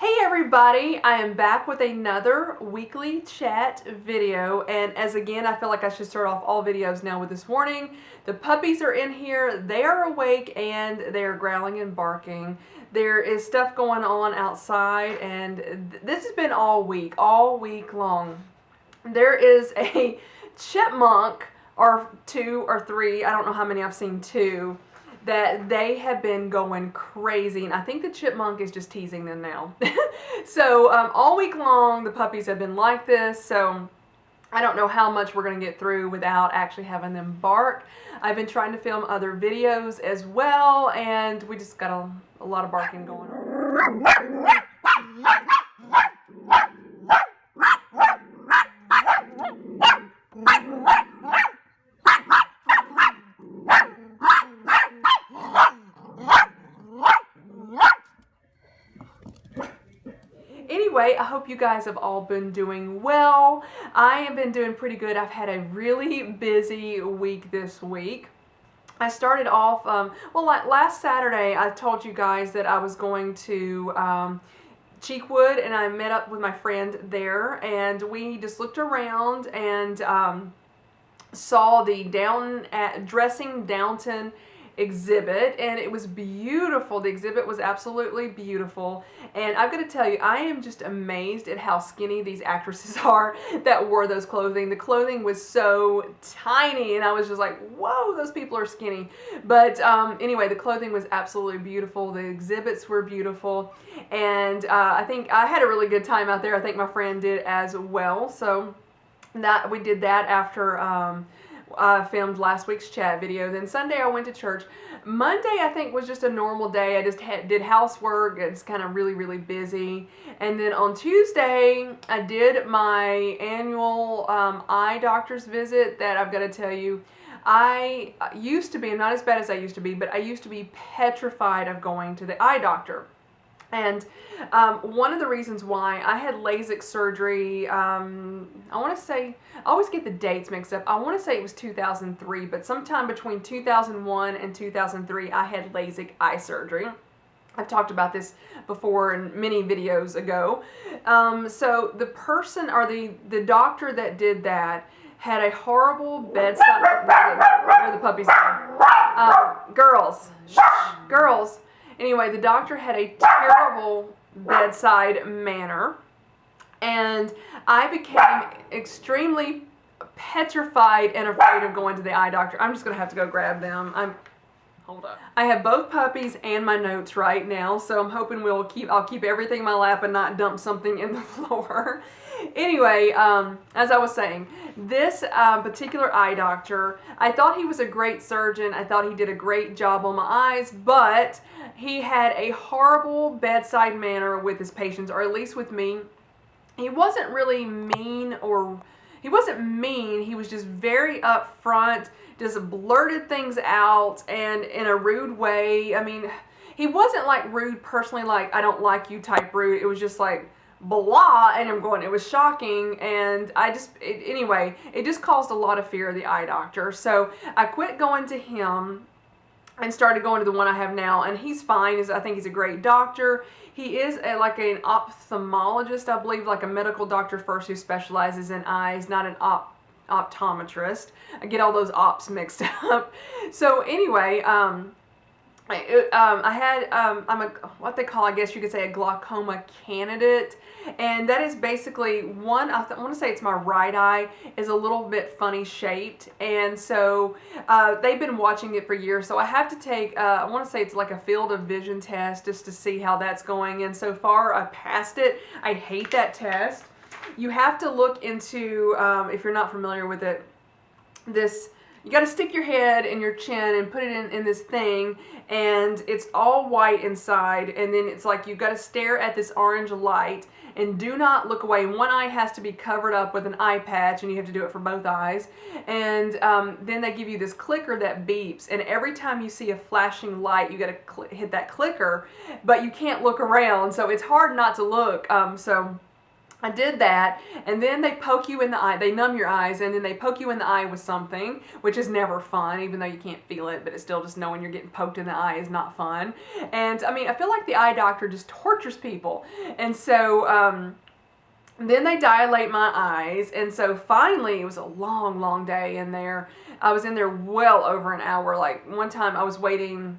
Hey everybody, I am back with another weekly chat video, and as again I feel like I should start off all videos now with this warning. The puppies are in here, they are awake and they are growling and barking. There is stuff going on outside, and this has been all week long. There is a chipmunk or two or three, I don't know how many, I've seen two, that they have been going crazy, and I think the chipmunk is just teasing them now. So all week long the puppies have been like this, so I don't know how much we're going to get through without actually having them bark. I've been trying to film other videos as well, and we just got a lot of barking going on. Anyway, I hope you guys have all been doing well. I have been doing pretty good. I've had a really busy week this week. I started off, like last Saturday, I told you guys that I was going to Cheekwood, and I met up with my friend there, and we just looked around and saw the Dressing Downton exhibit, and it was beautiful. The exhibit was absolutely beautiful, and I've got to tell you, I am just amazed at how skinny these actresses are that wore those clothing. The clothing was so tiny, and I was just like, whoa, those people are skinny. But anyway, the clothing was absolutely beautiful. The exhibits were beautiful, and I think I had a really good time out there. I think my friend did as well. So that we did that after I filmed last week's chat video. Then Sunday I went to church. Monday I think was just a normal day. I just did housework. It's kind of really busy. And then on Tuesday I did my annual eye doctor's visit that I've got to tell you, I used to be, I'm not as bad as I used to be, but I used to be petrified of going to the eye doctor. And one of the reasons why I had LASIK surgery, I want to say, I always get the dates mixed up. I want to say it was 2003, but sometime between 2001 and 2003, I had LASIK eye surgery. I've talked about this before in many videos ago. So the person, or the doctor that did that, had a horrible bedside. Where are the puppies? Girls, shh, girls. Anyway, the doctor had a terrible bedside manner, and I became extremely petrified and afraid of going to the eye doctor. I'm just going to have to go grab them. Hold up. I have both puppies and my notes right now, so I'm hoping I'll keep everything in my lap and not dump something in the floor. Anyway, as I was saying, this particular eye doctor, I thought he was a great surgeon. I thought he did a great job on my eyes, but he had a horrible bedside manner with his patients, or at least with me. He wasn't really mean, he wasn't mean. He was just very upfront, just blurted things out, and in a rude way. I mean, he wasn't like rude personally, like I don't like you type rude. It was just like blah, and I'm going, it was shocking, and anyway, it just caused a lot of fear of the eye doctor. So I quit going to him and started going to the one I have now, and he's fine. I think he's a great doctor. He is like an ophthalmologist, I believe, like a medical doctor first who specializes in eyes, not an optometrist. I get all those ops mixed up. So anyway, I'm what they call, I guess you could say, a glaucoma candidate, and that is basically one, I want to say it's my right eye is a little bit funny shaped, and so they've been watching it for years, so I have to take, I want to say it's like a field of vision test just to see how that's going, and so far I passed it. I hate that test. You have to look into, if you're not familiar with it, you got to stick your head and your chin and put it in this thing, and it's all white inside, and then it's like you've got to stare at this orange light and do not look away. One eye has to be covered up with an eye patch, and you have to do it for both eyes, and then they give you this clicker that beeps, and every time you see a flashing light you got to hit that clicker, but you can't look around, so it's hard not to look. So I did that, and then they poke you in the eye. They numb your eyes, and then they poke you in the eye with something, which is never fun, even though you can't feel it, but it's still just knowing you're getting poked in the eye is not fun. And I mean, I feel like the eye doctor just tortures people. And so then they dilate my eyes, and so finally, it was a long, long day in there. I was in there well over an hour. Like one time I was waiting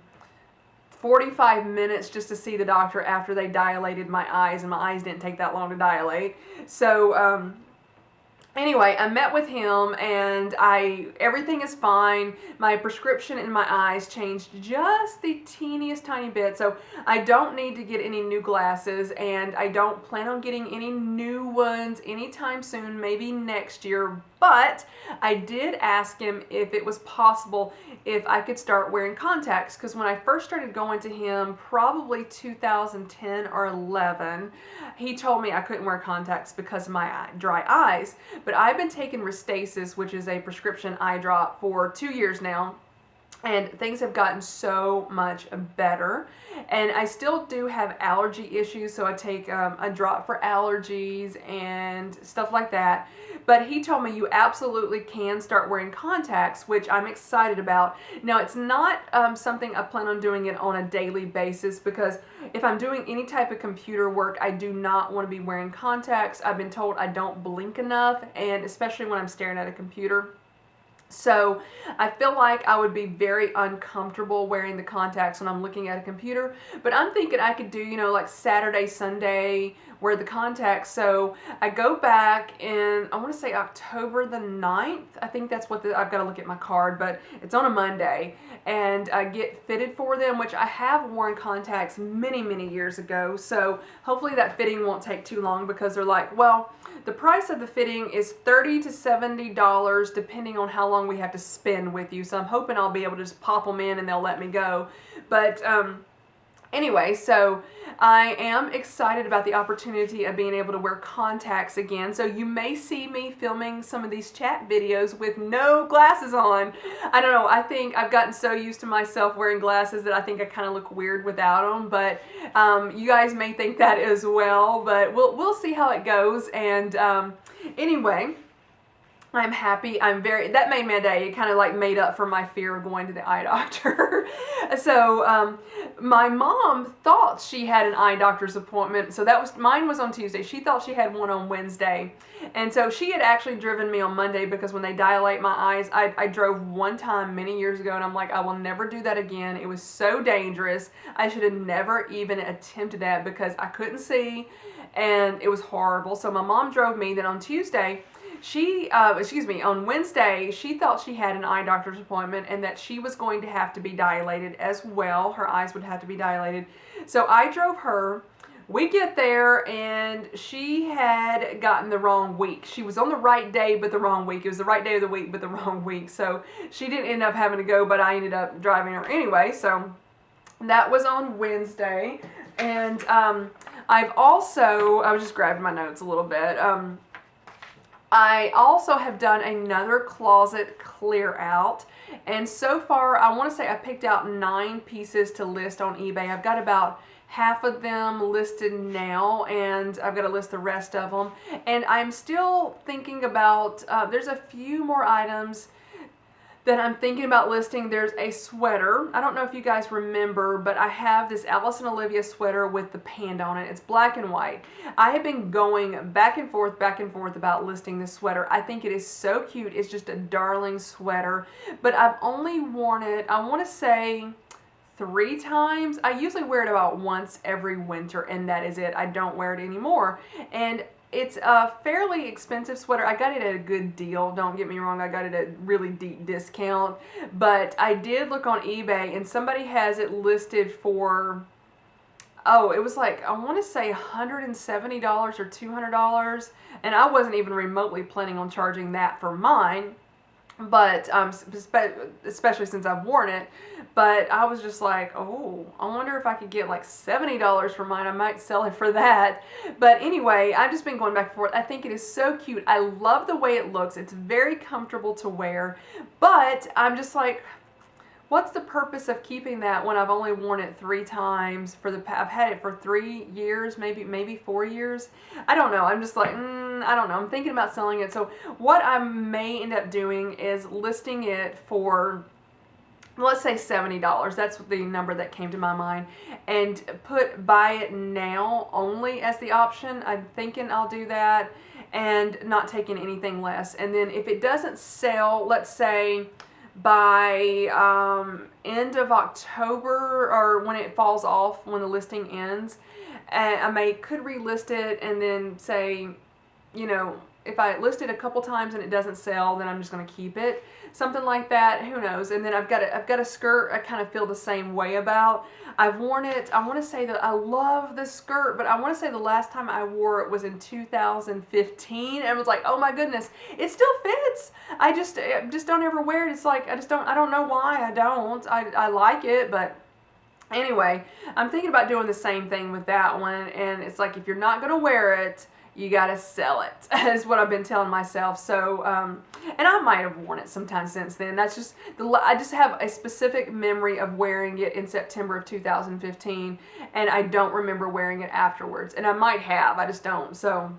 45 minutes just to see the doctor after they dilated my eyes, and my eyes didn't take that long to dilate. So anyway, I met with him, and everything is fine. My prescription in my eyes changed just the teeniest tiny bit, so I don't need to get any new glasses, and I don't plan on getting any new ones anytime soon, maybe next year. But I did ask him if it was possible if I could start wearing contacts, because when I first started going to him, probably 2010 or 11, he told me I couldn't wear contacts because of my dry eyes. But I've been taking Restasis, which is a prescription eye drop, for 2 years now. And things have gotten so much better. And I still do have allergy issues, so I take a drop for allergies and stuff like that. But he told me you absolutely can start wearing contacts, which I'm excited about. Now, it's not something I plan on doing it on a daily basis, because if I'm doing any type of computer work, I do not want to be wearing contacts. I've been told I don't blink enough, and especially when I'm staring at a computer. So I feel like I would be very uncomfortable wearing the contacts when I'm looking at a computer. But I'm thinking I could do, like Saturday, Sunday, wear the contacts. So I go back in, I want to say October the 9th. I think that's what I've got to look at my card, but it's on a Monday. And I get fitted for them, which I have worn contacts many, many years ago. So hopefully that fitting won't take too long, because they're like, well, the price of the fitting is $30 to $70 depending on how long we have to spend with you. So I'm hoping I'll be able to just pop them in and they'll let me go. But anyway, so I am excited about the opportunity of being able to wear contacts again. So you may see me filming some of these chat videos with no glasses on. I don't know. I think I've gotten so used to myself wearing glasses that I think I kind of look weird without them. But you guys may think that as well. But we'll see how it goes. And anyway, I'm happy. That made my day. It kind of like made up for my fear of going to the eye doctor. So my mom thought she had an eye doctor's appointment. So mine was on Tuesday. She thought she had one on Wednesday. And so she had actually driven me on Monday, because when they dilate my eyes, I drove one time many years ago, and I'm like, I will never do that again. It was so dangerous. I should have never even attempted that, because I couldn't see, and it was horrible. So my mom drove me. Then on Tuesday, on Wednesday, she thought she had an eye doctor's appointment, and that she was going to have to be dilated as well. Her eyes would have to be dilated. So I drove her. We get there, and she had gotten the wrong week. She was on the right day, but the wrong week. It was the right day of the week, but the wrong week. So she didn't end up having to go, but I ended up driving her anyway. So that was on Wednesday. And I was just grabbing my notes a little bit. I also have done another closet clear out, and so far I want to say I picked out 9 pieces to list on eBay. I've got about half of them listed now, and I've got to list the rest of them. And I'm still thinking about, there's a few more items that I'm thinking about listing. There's a sweater. I don't know if you guys remember, but I have this Alice and Olivia sweater with the panda on it. It's black and white. I have been going back and forth about listing this sweater. I think it is so cute. It's just a darling sweater, but I've only worn it, I want to say, 3 times. I usually wear it about once every winter, and that is it. I don't wear it anymore. And it's a fairly expensive sweater. I got it at a good deal. Don't get me wrong. I got it at a really deep discount. But I did look on eBay, and somebody has it listed for, it was like, I want to say $170 or $200. And I wasn't even remotely planning on charging that for mine. But especially since I've worn it. But I was just like, oh, I wonder if I could get like $70 for mine. I might sell it for that. But anyway, I've just been going back and forth. I think it is so cute. I love the way it looks. It's very comfortable to wear. But I'm just like, what's the purpose of keeping that when I've only worn it 3 times I've had it for 3 years, maybe 4 years. I don't know. I'm just like, I don't know. I'm thinking about selling it. So what I may end up doing is listing it for, let's say $70. That's the number that came to my mind, and put buy it now only as the option. I'm thinking I'll do that, and not taking anything less. And then if it doesn't sell, let's say by end of October, or when it falls off, when the listing ends, I could relist it, and then say, you know, if I list it a couple times and it doesn't sell, then I'm just going to keep it. Something like that. Who knows? And then I've got a skirt I kind of feel the same way about. I've worn it. I want to say that I love this skirt, but I want to say the last time I wore it was in 2015, and I was like, oh my goodness, it still fits. I just don't ever wear it. It's like I don't know why I don't. I like it, but anyway, I'm thinking about doing the same thing with that one, and it's like, if you're not going to wear it, you gotta sell it, is what I've been telling myself. So, and I might have worn it sometime since then. That's just, I just have a specific memory of wearing it in September of 2015, and I don't remember wearing it afterwards. And I might have, I just don't. So,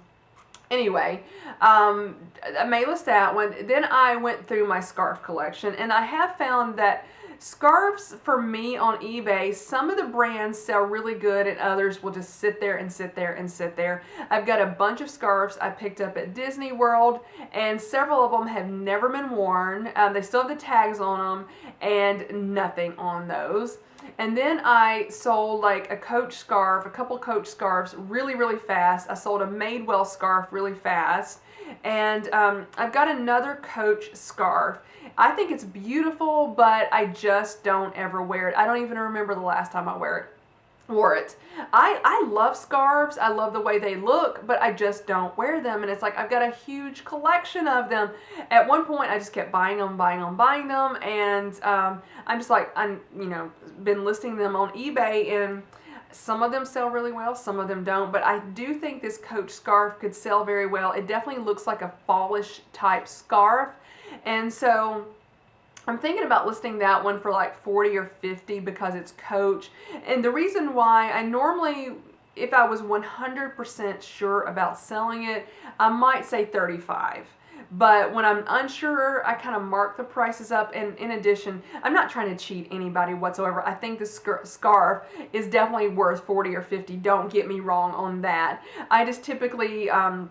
anyway, I may list that one. Then I went through my scarf collection, and I have found that scarves for me on eBay, some of the brands sell really good, and others will just sit there and sit there and sit there. I've got a bunch of scarves I picked up at Disney World, and several of them have never been worn. They still have the tags on them and nothing on those. And then I sold like a Coach scarf, a couple Coach scarves really, really fast. I sold a Madewell scarf really fast. And I've got another Coach scarf. I think it's beautiful, but I just don't ever wear it. I don't even remember the last time I wore it. I love scarves. I love the way they look, but I just don't wear them. And it's like, I've got a huge collection of them. At one point, I just kept buying them. And I'm just like, been listing them on eBay, and some of them sell really well, some of them don't. But I do think this Coach scarf could sell very well. It definitely looks like a fallish type scarf. And so I'm thinking about listing that one for like 40 or 50 because it's Coach. And the reason why, I normally, if I was 100% sure about selling it, I might say 35. But when I'm unsure, I kind of mark the prices up. And in addition, I'm not trying to cheat anybody whatsoever. I think the scarf is definitely worth 40 or 50. Don't get me wrong on that. I just typically, I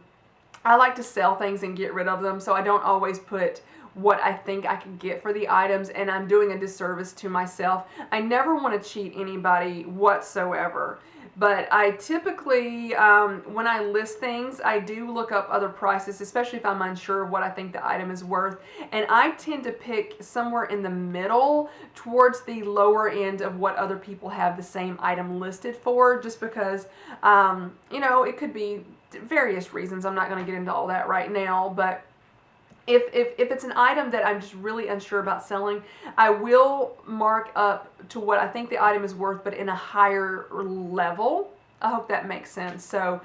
like to sell things and get rid of them, so I don't always put what I think I can get for the items, and I'm doing a disservice to myself. I never want to cheat anybody whatsoever. But I typically, when I list things, I do look up other prices, especially if I'm unsure of what I think the item is worth. And I tend to pick somewhere in the middle towards the lower end of what other people have the same item listed for, just because, it could be various reasons. I'm not going to get into all that right now, but if it's an item that I'm just really unsure about selling, I will mark up to what I think the item is worth, but in a higher level. I hope that makes sense. So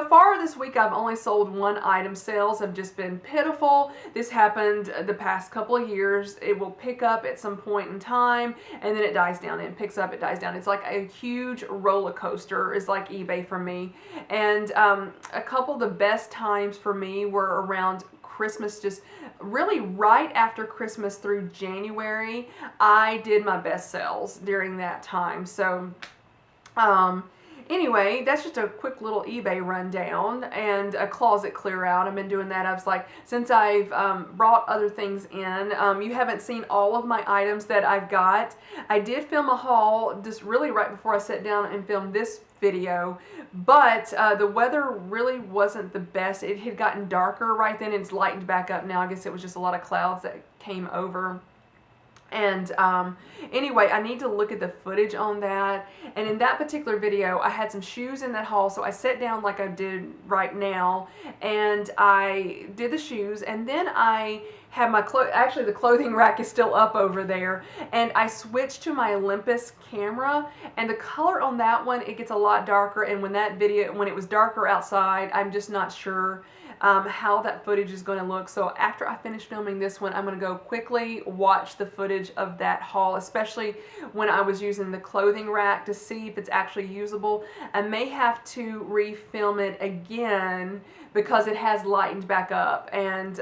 far this week, I've only sold 1 item. Sales have just been pitiful. This happened the past couple of years. It will pick up at some point in time, and then it dies down. It picks up, it dies down. It's like a huge roller coaster, is like eBay for me. And a couple of the best times for me were around Christmas, just really right after Christmas through January. I did my best sales during that time. So anyway, that's just a quick little eBay rundown and a closet clear out. I've been doing that. I was like, since I've brought other things in, you haven't seen all of my items that I've got. I did film a haul just really right before I sat down and filmed this video, but the weather really wasn't the best. It had gotten darker right then, and it's lightened back up now. I guess it was just a lot of clouds that came over. And anyway, I need to look at the footage on that. And in that particular video, I had some shoes in that haul, so I sat down like I did right now, and I did the shoes, and then I have my actually the clothing rack is still up over there, and I switched to my Olympus camera, and the color on that one, it gets a lot darker. And when it was darker outside, I'm just not sure how that footage is going to look. So after I finish filming this one, I'm going to go quickly watch the footage of that haul, especially when I was using the clothing rack to see if it's actually usable. I may have to refilm it again because it has lightened back up, and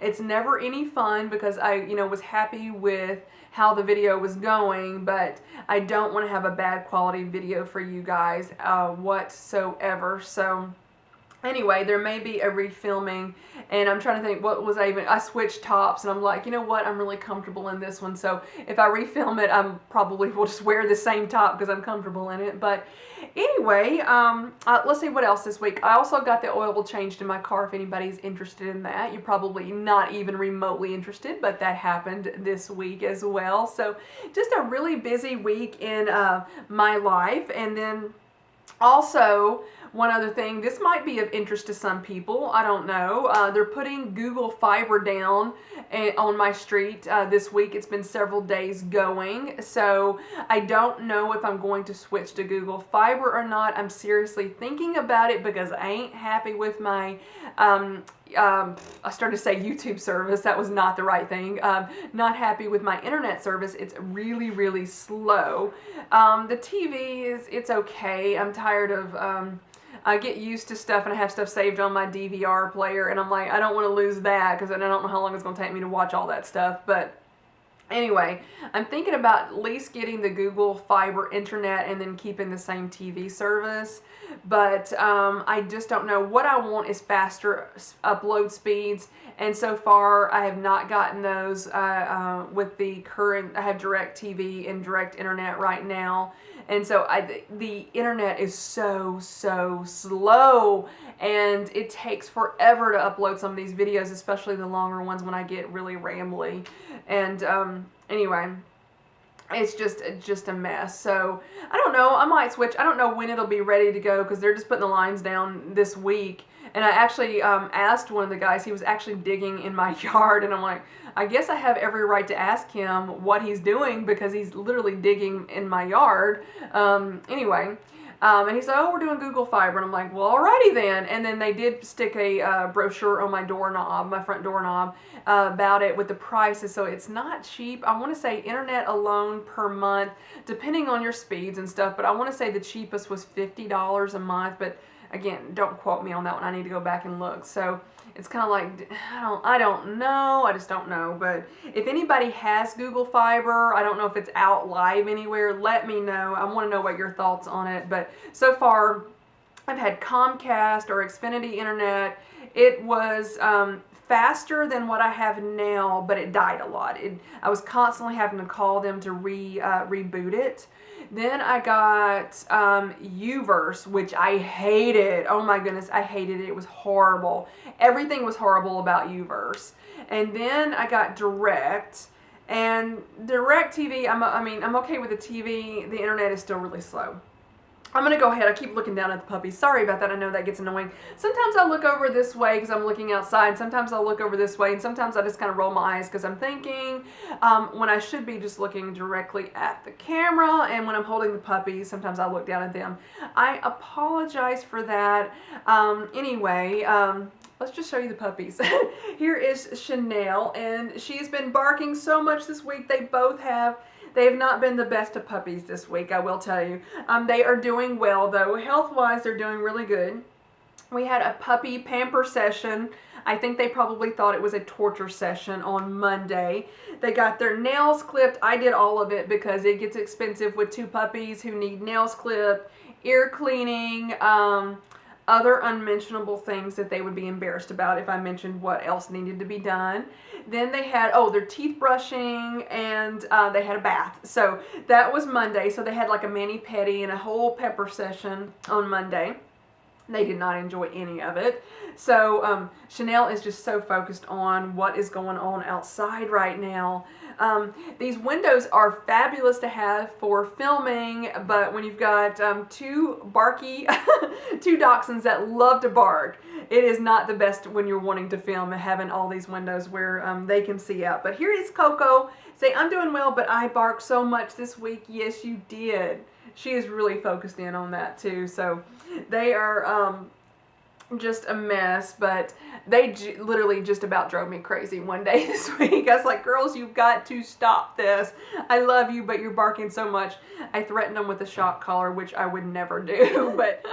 it's never any fun because I was happy with how the video was going, but I don't want to have a bad quality video for you guys whatsoever. So anyway, there may be a refilming, and I'm trying to think, what was I switched tops, and I'm like, you know what, I'm really comfortable in this one, so if I refilm it, I probably will just wear the same top because I'm comfortable in it. But anyway, let's see what else this week. I also got the oil changed in my car, if anybody's interested in that. You're probably not even remotely interested, but that happened this week as well. So just a really busy week in my life. And then also, one other thing, this might be of interest to some people, I don't know. They're putting Google Fiber down on my street this week. It's been several days going, so I don't know if I'm going to switch to Google Fiber or not. I'm seriously thinking about it because I ain't happy with my, I started to say YouTube service. That was not the right thing. Not happy with my internet service. It's really, really slow. The TV it's okay. I'm tired of, I get used to stuff, and I have stuff saved on my DVR player, and I'm like, I don't want to lose that because I don't know how long it's going to take me to watch all that stuff. But anyway, I'm thinking about at least getting the Google Fiber internet and then keeping the same TV service. But I just don't know. What I want is faster upload speeds, and so far I have not gotten those with the current. I have DirecTV and Direct Internet right now. And so the internet is so slow, and it takes forever to upload some of these videos, especially the longer ones when I get really rambly. And anyway, it's just a mess. So I don't know, I might switch. I don't know when it'll be ready to go because they're just putting the lines down this week. And I actually asked one of the guys, he was actually digging in my yard, and I'm like, I guess I have every right to ask him what he's doing because he's literally digging in my yard. Anyway, and he said, oh, we're doing Google Fiber. And I'm like, well, alrighty then. And then they did stick a brochure on my doorknob, my front doorknob, about it with the prices. So it's not cheap. I want to say internet alone per month, depending on your speeds and stuff, but I want to say the cheapest was $50 a month. But again, don't quote me on that one. I need to go back and look. So it's kind of like, I don't know. I just don't know. But if anybody has Google Fiber, I don't know if it's out live anywhere, let me know. I want to know what your thoughts on it. But so far, I've had Comcast or Xfinity Internet. It was faster than what I have now, but it died a lot. I was constantly having to call them to reboot it. Then I got Uverse, which I hated. Oh my goodness, I hated it. It was horrible. Everything was horrible about Uverse. And then I got Direct. And DirecTV, I'm okay with the TV. The internet is still really slow. I'm going to go ahead. I keep looking down at the puppies. Sorry about that. I know that gets annoying. Sometimes I look over this way because I'm looking outside. Sometimes I'll look over this way. And sometimes I just kind of roll my eyes because I'm thinking when I should be just looking directly at the camera. And when I'm holding the puppies, sometimes I look down at them. I apologize for that. Anyway, let's just show you the puppies. Here is Chanel. And she's been barking so much this week. They both have. They have not been the best of puppies this week, I will tell you. They are doing well, though. Health-wise, they're doing really good. We had a puppy pamper session. I think they probably thought it was a torture session on Monday. They got their nails clipped. I did all of it because it gets expensive with two puppies who need nails clipped, ear cleaning, other unmentionable things that they would be embarrassed about if I mentioned what else needed to be done. Then they had, their teeth brushing, and they had a bath. So that was Monday. So they had like a mani-pedi and a whole pepper session on Monday. They did not enjoy any of it. So Chanel is just so focused on what is going on outside right now. These windows are fabulous to have for filming, but when you've got two dachshunds that love to bark, it is not the best when you're wanting to film and having all these windows where they can see out. But here is Coco. Say, I'm doing well, but I barked so much this week. Yes, you did. She is really focused in on that too. So they are just a mess, but they literally just about drove me crazy one day this week. I was like, girls, you've got to stop this. I love you, but you're barking so much. I threatened them with a shock collar, which I would never do, but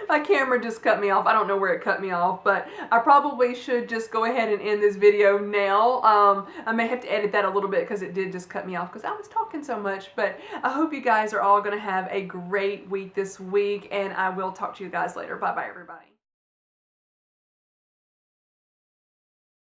my camera just cut me off. I don't know where it cut me off, but I probably should just go ahead and end this video now. I may have to edit that a little bit because it did just cut me off because I was talking so much, but I hope you guys are all going to have a great week this week, and I will talk to you guys later. Bye-bye, everybody.